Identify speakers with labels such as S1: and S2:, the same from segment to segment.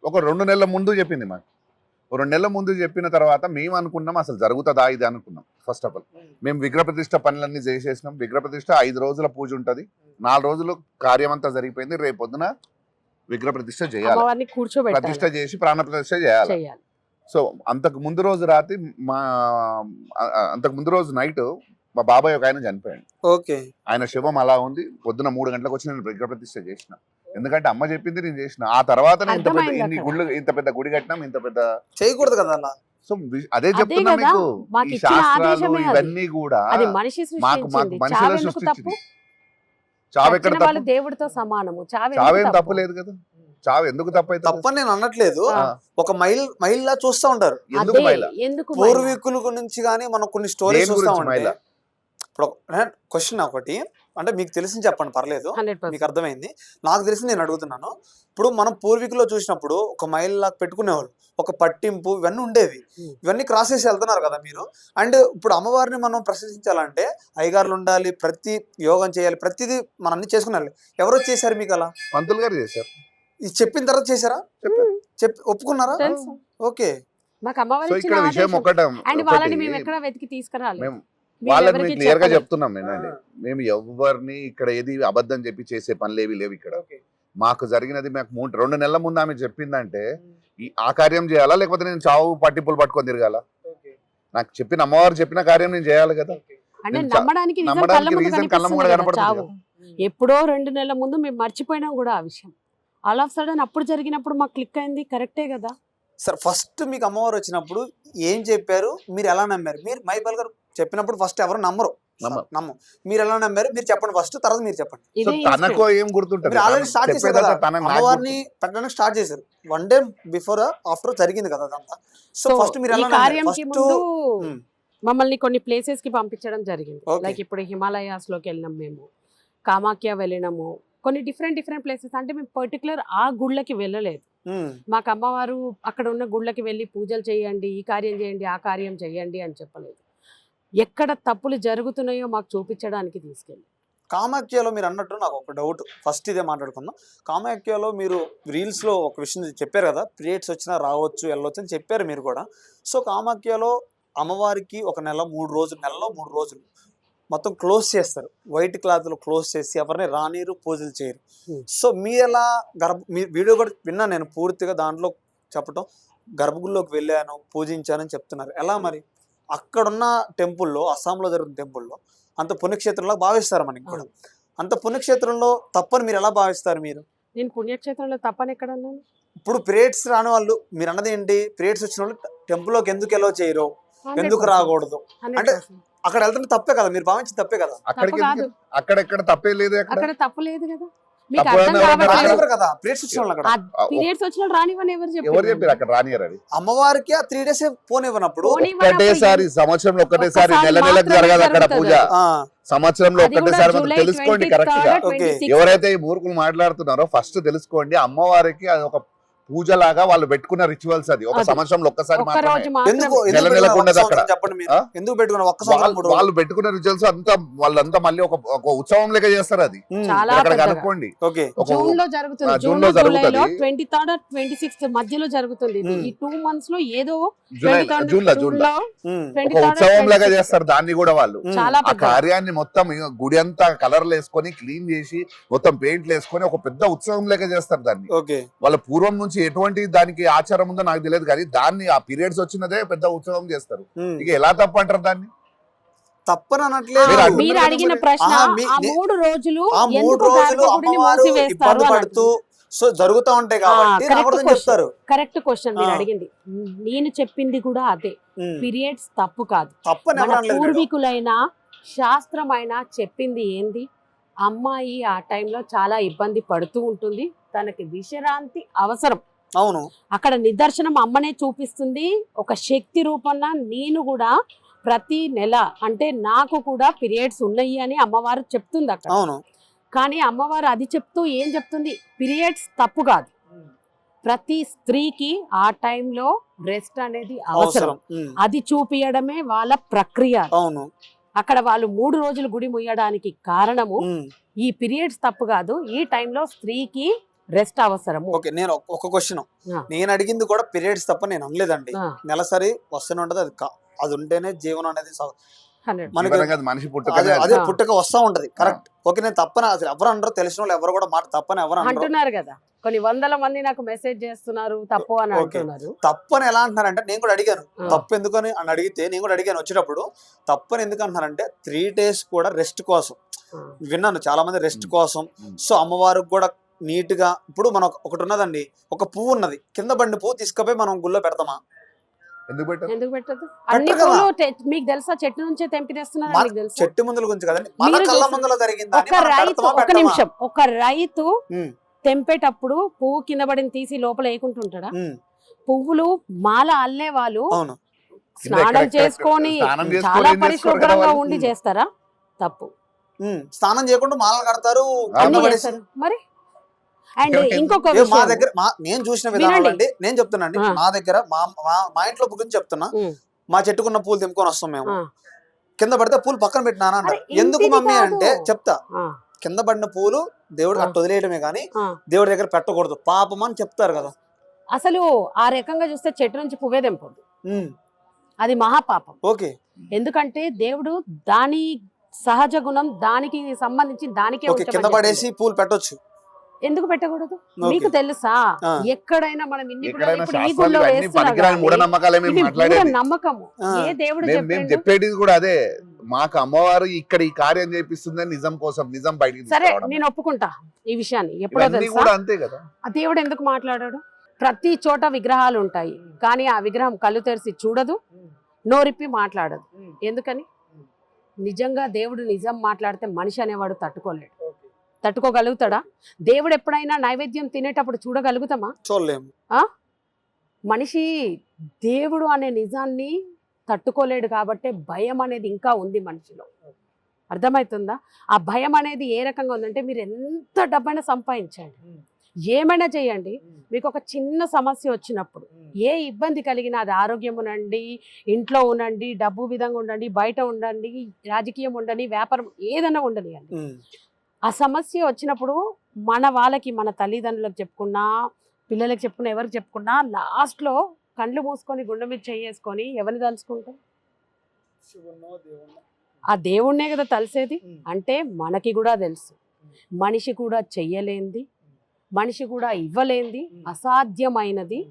S1: ఒక 2 నెలల ముందు చెప్పింది మాకు. ఓ 2 నెలల ముందు చెప్పిన తర్వాత మేము అనుకున్నాం అసలు జరుగుతుందా ఇది అనుకున్నాం. ఫస్ట్ ఆఫ్ ఆల్ మేము విగ్రహ ప్రతిష్ట పనులన్నీ చేసేసినాం. విగ్రహ ప్రతిష్ట 5 రోజుల పూజ ఉంటుంది. 4 రోజులు కార్యం అంతా జరిగిపోయింది. రేపు పొద్దున విగ్రహ ప్రతిష్ట చేయాలి, ప్రతిష్ట చేసి ప్రాణ ప్రతిష్ట చేయాలి. సో అంతకు ముందు రోజు రాత్రి అంతకు ముందు రోజు నైట్ మా బాబాయ్ ఒక ఆయన చనిపోయాడు.
S2: ఓకే.
S1: ఆయన శవం అలా ఉంది. పొద్దున 3 గంటలకు వచ్చి నేను విగ్రహ ప్రతిష్ట చేసిన. ఎందుకంటే అమ్మ చెప్పింది నేను చేసిన. ఆ తర్వాత ఇంత పెద్ద గుడి కట్టినాం, ఇంత పెద్ద
S2: చేయకూడదు కదా అలా.
S1: సో అదే చెప్తున్నా మీకు, ఈ శాస్త్రాలు ఇవన్నీ కూడా మాకు మనుషుల సృష్టించింది. చావు ఎక్కడ
S3: దేవుడితో సమానము.
S1: చావేం తప్పు లేదు కదా. చావు ఎందుకు తప్పైతే
S2: తప్పని నేను అనట్లేదు. ఒక మైల్లా చూస్తూ ఉంటారు.
S1: ఎందుకు మైలా?
S2: పూర్వీకుల గురించి కానీ మనం కొన్ని స్టోరీస్ చూస్తా ఉంటాయి. ఇప్పుడు క్వశ్చన్ ఒకటి, అంటే మీకు తెలిసింది చెప్పండి పర్లేదు, మీకు అర్థమైంది. నాకు తెలిసి నేను అడుగుతున్నాను. ఇప్పుడు మనం పూర్వీకుల్లో చూసినప్పుడు ఒక మైల్ లాగా పెట్టుకునేవాళ్ళు, ఒక పట్టింపు ఇవన్నీ ఉండేవి. ఇవన్నీ క్రాస్ చేసి వెళ్తున్నారు కదా మీరు. అండ్ ఇప్పుడు అమ్మవారిని మనం ప్రశంసించాలంటే అయ్యగారులు ఉండాలి, ప్రతి యోగం చేయాలి, ప్రతిదీ మనం అన్ని చేసుకున్నాలి. ఎవరో చేశారు మీకు అలా?
S1: పంతులు గారు చేశారు.
S2: ఇది చెప్పిన తర్వాత చేశారా? చెప్పి ఒప్పుకున్నారా? ఓకే.
S1: ఇక్కడ విషయం ఒకటి, వాళ్ళని క్లియర్ గా చెప్తున్నాం నేనండి. మేము ఎవరిని ఇక్కడ ఏది అబద్ధం చెప్పి చేసే పనులు ఏవి లేవు ఇక్కడ. మాకు జరిగినది మాకు 2 నెలల ముందు ఆమె చెప్పిందంటే ఆ కార్యం చేయాలా, లేకపోతే నేను చావు పట్టింపులు పట్టుకొని తిరగాల? నాకు చెప్పిన అమ్మవారు చెప్పిన కార్యం నేను చేయాలి కదా.
S3: నమ్మడానికి రీజన్ కళ్ళ ముందు కనపడుతుంది. ఎప్పుడో 2 నెలల ముందు మేము మర్చిపోయినాం కూడా ఆ విషయం. ఆల్ ఆఫ్ సడన్ అప్పుడు జరిగినప్పుడు మాకు క్లిక్ అయింది. కరెక్టే కదా
S2: సార్. ఫస్ట్ మీకు అమ్మవారు వచ్చినప్పుడు ఏం చెప్పారు, మీరు ఎలా నమ్మారు? మీరు మైపాల్ గారు చెప్పినప్పుడు ఫస్ట్ ఎవరు నమ్మరు, మీరు ఎలా నమ్మారు? మీరు చెప్పండి ఫస్ట్, తర్వాత మీరు చెప్పండి.
S1: ఏం గుర్తుంటుంది?
S2: ఆల్రెడీ స్టార్ట్ చేశారు కదా, అమ్మవారిని పెట్టడానికి స్టార్ట్ చేశారు. 1 day బిఫోర్ ఆఫ్టర్ జరిగింది కదా అదంతా. సో ఫస్ట్ మీరు ఎలా నమ్మారు?
S3: మమ్మల్ని కొన్ని ప్లేసెస్ కి పంపించడం జరిగింది. లైక్ ఇప్పుడు హిమాలయాస్ లోకి వెళ్ళినాం, మేము కామాఖ్య వెళ్ళినాము, కొన్ని డిఫరెంట్ ప్లేసెస్. అంటే మేము పర్టికులర్ ఆ గుళ్ళకి వెళ్ళలేదు. మాకు అమ్మవారు అక్కడ ఉన్న గుళ్ళకి వెళ్ళి పూజలు చేయండి, ఈ కార్యం చేయండి, ఆ కార్యం చేయండి అని చెప్పలేదు. ఎక్కడ తప్పులు జరుగుతున్నాయో మాకు చూపించడానికి తీసుకెళ్ళి.
S2: కామాఖ్యలో మీరు అన్నట్టు నాకు ఒక డౌట్, ఫస్ట్ ఇదే మాట్లాడుకుందాం. కామాఖ్యలో మీరు రీల్స్లో ఒక విషయం చెప్పారు కదా, పీరియడ్స్ వచ్చినా రావచ్చు వెళ్ళవచ్చు అని చెప్పారు మీరు కూడా. సో కామాఖ్యలో అమ్మవారికి ఒక నెలలో 3 రోజులు మొత్తం క్లోజ్ చేస్తారు. వైట్ క్లాత్లో క్లోజ్ చేసి ఎవరిని రానీరు, పూజలు చేయరు. సో మీరు ఎలా మీ వీడియో కూడా విన్నా నేను పూర్తిగా, దాంట్లో చెప్పటం గర్భగుడిలోకి వెళ్ళాను, పూజించానని చెప్తున్నారు. ఎలా మరి అక్కడున్న టెంపుల్లో, అస్సాంలో జరుగుతున్న టెంపుల్లో అంత పుణ్యక్షేత్రంలో భావిస్తారు మనకి కూడా. అంత పుణ్యక్షేత్రంలో తప్పని మీరు ఎలా భావిస్తారు?
S3: నేను పుణ్యక్షేత్రంలో తప్పని ఎక్కడ అన్నాను?
S2: ఇప్పుడు పీరియడ్స్ రాని వాళ్ళు, మీరు అన్నది ఏంటి, పీరియడ్స్ వచ్చిన వాళ్ళు టెంపుల్లోకి ఎందుకు ఎలా చేయరు, ఎందుకు రాకూడదు అంటే అక్కడ వెళ్తుంటే తప్పే కదా, మీరు భావించి తప్పే కదా.
S1: అక్కడెక్కడ తప్పే లేదు,
S3: అక్కడ తప్పు లేదు కదా.
S2: అమ్మవారికి ఆ 3 days పోనివ్వనప్పుడు
S1: ఒకటేసారి సంవత్సరంలో ఒక్కటేసారి నెలకు జరగదు అక్కడ పూజ. సంవత్సరంలో ఒక్కటేసారి తెలుసుకోండి కరెక్ట్ గా. ఎవరైతే ఈ మూర్ఖులు మాట్లాడుతున్నారో ఫస్ట్ తెలుసుకోండి. అమ్మవారికి అది ఒక పూజలాగా వాళ్ళు పెట్టుకున్న రిచువల్స్. అది ఒక సంవత్సరంలో ఒక్కసారి వాళ్ళు పెట్టుకున్న రిచువల్స్ అంతా వాళ్ళంతా మళ్ళీ ఒక ఉత్సవం లెక్క చేస్తారు. అది అక్కడ కనుక్కోండి.
S3: జూన్ లో జరుగుతుంది, 23rd or 26th మధ్యలో జరుగుతుంది. ఈ 2 months లో ఏదో
S1: జూన్ లో ఒక ఉత్సవం లాగా చేస్తారు. దాన్ని కూడా వాళ్ళు ఆ కార్యాన్ని మొత్తం గుడి అంతా కలర్లు వేసుకొని క్లీన్ చేసి మొత్తం పెయింట్లు వేసుకొని ఒక పెద్ద ఉత్సవం లెక్క చేస్తారు దాన్ని. వాళ్ళ పూర్వం నుంచి ఎటువంటి దానికి ఆచారం ఉందో నాకు తెలియదు, కానీ దాన్ని ఆ పీరియడ్స్ వచ్చినదే పెద్ద ఉత్సవం చేస్తారు. ఇక ఎలా తప్పు అంటారు దాన్ని?
S3: మీరు అడిగిన ప్రశ్న, ఆ 3 రోజులు
S2: ఇబ్బంది పడుతూ జరుగుతూ ఉంటాయి కాబట్టి చెప్తారు.
S3: కరెక్ట్ క్వశ్చన్ మీరు అడిగింది. నేను చెప్పింది కూడా అదే, పీరియడ్స్ తప్పు కాదు. పూర్వీకులైనా శాస్త్రమైనా చెప్పింది ఏంది, అమ్మాయి ఆ టైంలో చాలా ఇబ్బంది పడుతూ ఉంటుంది, తనకి విశ్రాంతి అవసరం.
S2: అవును,
S3: అక్కడ నిదర్శనం అమ్మనే చూపిస్తుంది. ఒక శక్తి రూపంలో నేను కూడా ప్రతి నెల, అంటే నాకు కూడా పీరియడ్స్ ఉన్నాయి అని అమ్మవారు చెప్తుంది అక్కడ. కానీ అమ్మవారు అది చెప్తూ ఏం చెప్తుంది, పీరియడ్స్ తప్పు కాదు, ప్రతి స్త్రీకి ఆ టైంలో రెస్ట్ అనేది అవసరం. అది చూపించడమే వాళ్ళ ప్రక్రియ. అక్కడ వాళ్ళు 3 రోజులు గుడి ముయ్యడానికి కారణము ఈ పీరియడ్స్ తప్పు కాదు, ఈ టైంలో స్త్రీకి రెస్ట్ అవసరము.
S2: ఓకే, నేను ఒక క్వశ్చన్,
S3: ఆ.
S2: నేను అడిగింది కూడా పీరియడ్స్ తప్ప నేను అనలేదండి.
S3: ఆ,
S2: నెలసరి వస్తూనే ఉంటది, అది ఉంటేనే జీవనం అనేది
S3: 100.
S2: మనకి
S1: చివరగా అది మనిషి
S2: అదే
S1: పుట్టుకనే
S2: అదే
S3: ఆ.
S2: పుట్టక వస్తా ఉంటది. కరెక్ట్. ఓకే, నేను తప్పని అసలు ఎవరు అనరు, తెలిసిన వాళ్ళు ఎవరు కూడా మాట తప్పని ఎవరు అనరు.
S3: అంటున్నారు కదా, కొన్ని వందల మంది నాకు మెసేజ్ చేస్తున్నారు తప్పు అని
S2: ఓకే.
S3: అంటున్నారు.
S2: తప్పని ఎలా అంటున్నారంటే, నేను కూడా అడిగాను
S3: ఆ.
S2: తప్పు ఎందుకని అని అడిగితే, నేను కూడా అడిగాను వచ్చేటప్పుడు, తప్పని ఎందుకు అంటున్నారంటే 3 days కూడా రెస్ట్ కోసం
S3: ఆ,
S2: విన్నాను, చాలా మంది రెస్ట్ కోసం.
S1: ఉమ్.
S2: సో అమ్మవారికి కూడా నీట్ గా, ఇప్పుడు మనం ఒకటి ఉన్నదండి, ఒక పువ్వు ఉన్నది, కింద బండి పువ్వు తీసుకుపోయి మనం గుళ్ళో పెడతామా?
S1: ఎందుకు పెట్టదు?
S3: ఎందుకు పెట్టదు? అన్ని
S2: కదా.
S3: పూలు మీకు తెలుసా చెట్టు నుంచే తెంపి తెస్తున్నారు,
S2: మన
S3: మీకు తెలుసా?
S2: చెట్టు ముందుల గురించి కదండి, మన
S3: మీరు
S2: కళ్ళ
S3: చూసిన-
S2: ముందులో జరిగిందా అని
S3: ఒక
S2: మనం
S3: రైతు,
S2: పెడతామా,
S3: ఒక
S2: పెట్టమా?
S3: నిమిషం, ఒక రైతు
S2: ఉమ్,
S3: తెంపేటప్పుడు పువ్వు కింద పడిన తీసి లోపల వేయకుంటుంటాడా?
S2: ఉమ్,
S3: పువ్వులు మాల అల్లే వాళ్ళు
S2: అవును.
S3: స్నానం చేసుకొని
S1: స్నానం చేసుకొని
S3: చాలా
S1: ఏం చేసుకోరు కదా
S3: పరిశుభ్రంగా
S1: వాళ్ళు?
S3: ఉండి చేస్తారా? తప్పు.
S2: స్నానం చేయకుండా మాలలు కడతారు,
S1: ఆ,
S3: అన్ని
S2: కింద పడేసి.
S3: చేస్తారు మరి. అండ్
S1: ఎవరికి-
S3: ఇంకొక
S2: ఏ, మా
S3: విషయం,
S2: దగ్గర నేను చూసిన విధానం
S3: వినండి.
S2: అండి, నేను చెప్తున్నాండి.
S3: ఆ.
S2: మా దగ్గర మా ఇంట్లో గురించి చెప్తున్నా,
S3: ఉమ్,
S2: మా చెట్టుకున్న పూలు తెంపుకొని వస్తాం మేము,
S3: ఆ,
S2: కింద పడితే పూలు పక్కన పెట్టినా అంటారు.
S3: అరే,
S2: ఎందుకు
S3: ఇంటిది
S2: మమ్మీ
S3: కాదు.
S2: అంటే చెప్తా,
S3: ఆ,
S2: కింద పడిన పూలు దేవుడికి
S3: ఆ.
S2: అట్టు వదిలేయడమే కానీ
S3: ఆ.
S2: దేవుడి దగ్గర పెట్టకూడదు, పాపం అని చెప్తారు కదా.
S3: అసలు ఆ రకంగా చూస్తే చెట్టు నుంచి పువ్వే తెంపదు,
S2: ఉమ్,
S3: అది మహాపాపం.
S2: ఓకే.
S3: ఎందుకంటే దేవుడు దాని సహజ గుణం దానికి సంబంధించి దానికే
S2: ఓకే,
S3: ఉంచమని
S2: కింద
S3: చెప్పిండు.
S2: పడేసి పూలు పెట్టొచ్చు.
S3: ఎందుకు పెట్టకూడదు?
S2: ఓకే.
S3: మీకు తెలుసా,
S2: ఆ.
S3: ఎక్కడైనా మనం ఇన్ని గుళ్ళు
S1: ఎక్కడైనా
S3: ఇప్పుడు ఈ
S1: శాస్త్రాలు
S3: గుళ్ళో
S1: అన్ని
S3: వేస్తున్నా
S1: పనికిరాని
S3: కానీ
S1: మూఢనమ్మకాలే మేము
S3: ఇది
S1: మాట్లాడేది.
S3: నమ్మకము.
S2: ఆ.
S3: ఏ దేవుడు
S1: మేము
S3: చెప్పిండు?
S1: చెప్పేది కూడా అదే, మాకు అమ్మవారు ఇక్కడ ఈ కార్యం చేపిస్తుందని నిజం కోసం, నిజం బయటికి
S3: సరే,
S1: తీసుకురావడం.
S3: నేను ఒప్పుకుంటా ఈ విషయాన్ని. ఎప్పుడో
S1: ఇవన్నీ
S3: తెలుసా,
S1: కూడా అంతే కదా.
S3: ఆ దేవుడు ఎందుకు మాట్లాడాడు? ప్రతి చోట విగ్రహాలు ఉంటాయి, కానీ ఆ విగ్రహం కళ్ళు తెరిచి చూడదు, నోరిప్పి మాట్లాడదు. ఎందుకని? నిజంగా దేవుడు నిజం మాట్లాడితే మనిషి అనేవాడు తట్టుకోలేడు. తట్టుకోగలుగుతాడా? దేవుడు ఎప్పుడైనా నైవేద్యం తినేటప్పుడు చూడగలుగుతామా?
S2: చూడలేము.
S3: మనిషి దేవుడు అనే నిజాన్ని తట్టుకోలేడు కాబట్టి భయం అనేది ఇంకా ఉంది మనిషిలో. అర్థమవుతుందా? ఆ భయం అనేది ఏ రకంగా ఉందంటే, మీరు ఎంత డబ్బైనా సంపాదించండి, ఏమైనా చేయండి, మీకు ఒక చిన్న సమస్య వచ్చినప్పుడు, ఏ ఇబ్బంది కలిగినా, అది ఆరోగ్యం ఉండండి, ఇంట్లో ఉండండి, డబ్బు విధంగా ఉండండి, బయట ఉండండి, రాజకీయం ఉండండి, వ్యాపారం ఏదైనా ఉండని అండి,
S2: ఉమ్,
S3: ఆ సమస్య వచ్చినప్పుడు మన వాళ్ళకి, మన తల్లిదండ్రులకు చెప్పుకున్నా, పిల్లలకి చెప్పుకున్నా, ఎవరికి చెప్పుకున్నా, లాస్ట్లో కళ్ళు మూసుకొని గుండె మీద చేసుకొని ఎవరిని తలుచుకుంటాం? ఆ దేవుణ్ణే కదా తలిసేది. అంటే మనకి కూడా తెలుసు, మనిషి కూడా చెయ్యలేంది, మనిషి కూడా ఇవ్వలేంది, అసాధ్యమైనది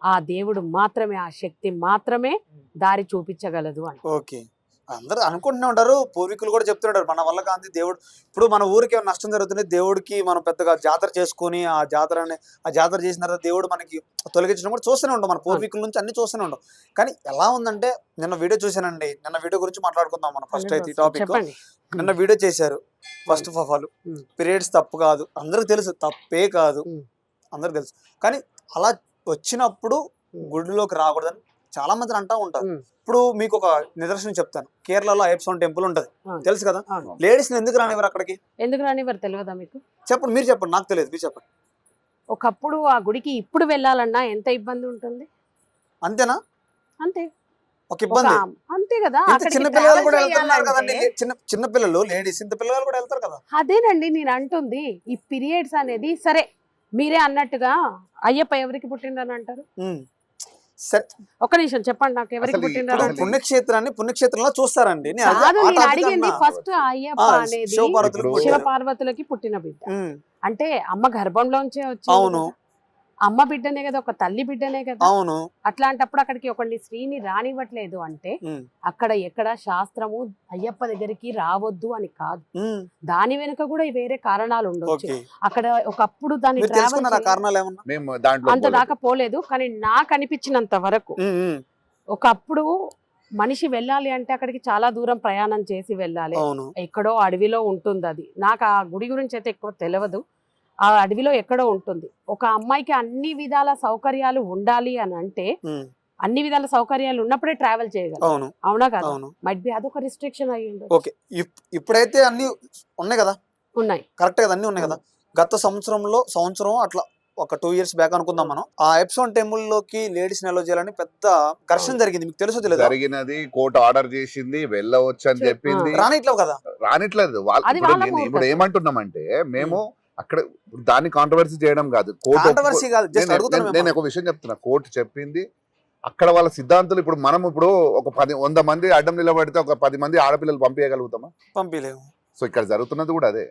S3: ఆ దేవుడు మాత్రమే, ఆ శక్తి మాత్రమే దారి చూపించగలదు అని.
S2: ఓకే. అందరూ అనుకుంటూనే ఉంటారు, పూర్వీకులు కూడా చెప్తుంటారు, మన వల్ల కాంతి దేవుడు. ఇప్పుడు మన ఊరికి ఏమైనా నష్టం జరుగుతుంది, దేవుడికి మనం పెద్దగా జాతర చేసుకుని ఆ జాతర చేసిన తర్వాత దేవుడు మనకి తొలగించడం కూడా చూస్తూనే ఉంటాం, మన పూర్వీకుల నుంచి అన్ని చూస్తూనే ఉంటాం. కానీ ఎలా ఉందంటే, నిన్న వీడియో చూశానండి, నిన్న వీడియో గురించి మాట్లాడుకుందాం మనం ఫస్ట్ అయితే ఈ టాపిక్.
S3: చెప్పండి.
S2: నిన్న వీడియో చేశారు, ఫస్ట్ ఆఫ్ ఆల్ పీరియడ్స్ తప్పు కాదు, అందరికి తెలుసు తప్పే కాదు, అందరికి తెలుసు. కానీ అలా వచ్చినప్పుడు గుడిలోకి రాకూడదని చాలా మంది అంటా ఉంటారు. ఇప్పుడు మీకు ఒక నిదర్శనం చెప్తాను, కేరళలో అయ్యప్ప స్వామి టెంపుల్ ఉంటది, తెలుసు కదా. లేడీస్ ఎందుకు రానివ్వరు అక్కడికి?
S3: ఎందుకు రానివ్వరు తెలియదా మీకు?
S2: చెప్పండి, మీరు చెప్పండి, నాకు తెలియదు, మీరు చెప్పండి.
S3: ఒకప్పుడు ఆ గుడికి ఇప్పుడు వెళ్ళాలన్నా ఎంత ఇబ్బంది ఉంటుంది?
S2: అంతేనా?
S3: అంతే,
S2: ఒక ఇబ్బంది.
S3: అంతే కదా.
S2: ఇంత చిన్న పిల్లలు కూడా వెళ్తున్నారు కదండి, చిన్న పిల్లలు, లేడీస్, ఇంత పిల్లలు కూడా వెళ్తారు కదా.
S3: అదేనండి నేను అంటుంది, ఈ పీరియడ్స్ అనేది. సరే, మీరే అన్నట్టుగా అయ్యప్ప ఎవరికి పుట్టిండని అంటారు?
S2: సరే,
S3: ఒక నిమిషం చెప్పండి, నాకు ఎవరికి పుట్టిండని అంటారు?
S2: పుణ్యక్షేత్రంలో చూస్తారండి.
S3: కాదు, నేను అడిగింది ఫస్ట్ అయ్యప్ప అనేది శివ పార్వతులకి పుట్టిన బిడ్డ. అంటే అమ్మ గర్భంలోంచే వచ్చి,
S2: అవును,
S3: అమ్మ బిడ్డనే కదా, ఒక తల్లి బిడ్డనే కదా.
S2: అవును.
S3: అట్లాంటప్పుడు అక్కడికి ఒకటి స్త్రీని రానివ్వట్లేదు అంటే, అక్కడ ఎక్కడ శాస్త్రము అయ్యప్ప దగ్గరికి రావద్దు అని కాదు, దాని వెనుక కూడా వేరే కారణాలు ఉండొచ్చు. అక్కడ ఒకప్పుడు దాన్ని అంత దాకా పోలేదు, కానీ నాకు అనిపించినంత వరకు ఒకప్పుడు మనిషి వెళ్ళాలి అంటే అక్కడికి చాలా దూరం ప్రయాణం చేసి వెళ్ళాలి, ఎక్కడో అడవిలో ఉంటుంది. అది నాకు ఆ గుడి గురించి అయితే ఎక్కువ తెలియదు, ఆ అడవిలో ఎక్కడో ఉంటుంది. ఒక అమ్మాయికి అన్ని విధాల సౌకర్యాలు ఉండాలి అని అంటే, అన్ని విధాల సౌకర్యాలు ఉన్నప్పుడే ట్రావెల్ చేయగలరు, అవునా కదా? మైట్ బి అదొక రిస్ట్రిక్షన్ అయ్యింది.
S2: ఓకే, ఇప్పుడైతే అన్ని ఉన్నాయి కదా,
S3: ఉన్నాయి,
S2: కరెక్ట్ కదా, అన్ని ఉన్నాయి కదా. గత సంవత్సరం అట్లా ఒక 2 years బ్యాక్ అనుకుందాం మనం, ఆ ఎప్సోన్ టెంపుల్ లోకి లేడీస్ నిల్వ చేయాలని పెద్ద ఘర్షణ జరిగింది, మీకు తెలుసు తెలియదు?
S1: జరిగినది, కోర్టు ఆర్డర్ చేసింది, వెళ్ళవచ్చు అని చెప్పింది,
S2: రానిట్లేవు కదా,
S1: రానిట్లేదు. ఇప్పుడు ఏమంటున్నామంటే, మేము అక్కడ దాన్ని కాంట్రవర్సీ చేయడం కాదు. కోర్టు
S2: కాంట్రవర్సీ కాదు, జస్ట్ అడుగుతాను.
S1: నేను ఒక విషయం చెప్తున్నా, కోర్టు చెప్పింది అక్కడ వాళ్ళ సిద్ధాంతాలు. ఇప్పుడు మనం ఇప్పుడు ఒక 100 మంది అడ్డం నిలబడితే ఒక 10 మంది ఆడపిల్లలు పంపించగలుగుతామా?
S2: పంపించలేము.
S1: సో ఇక్కడ జరుగుతున్నది కూడా అదే.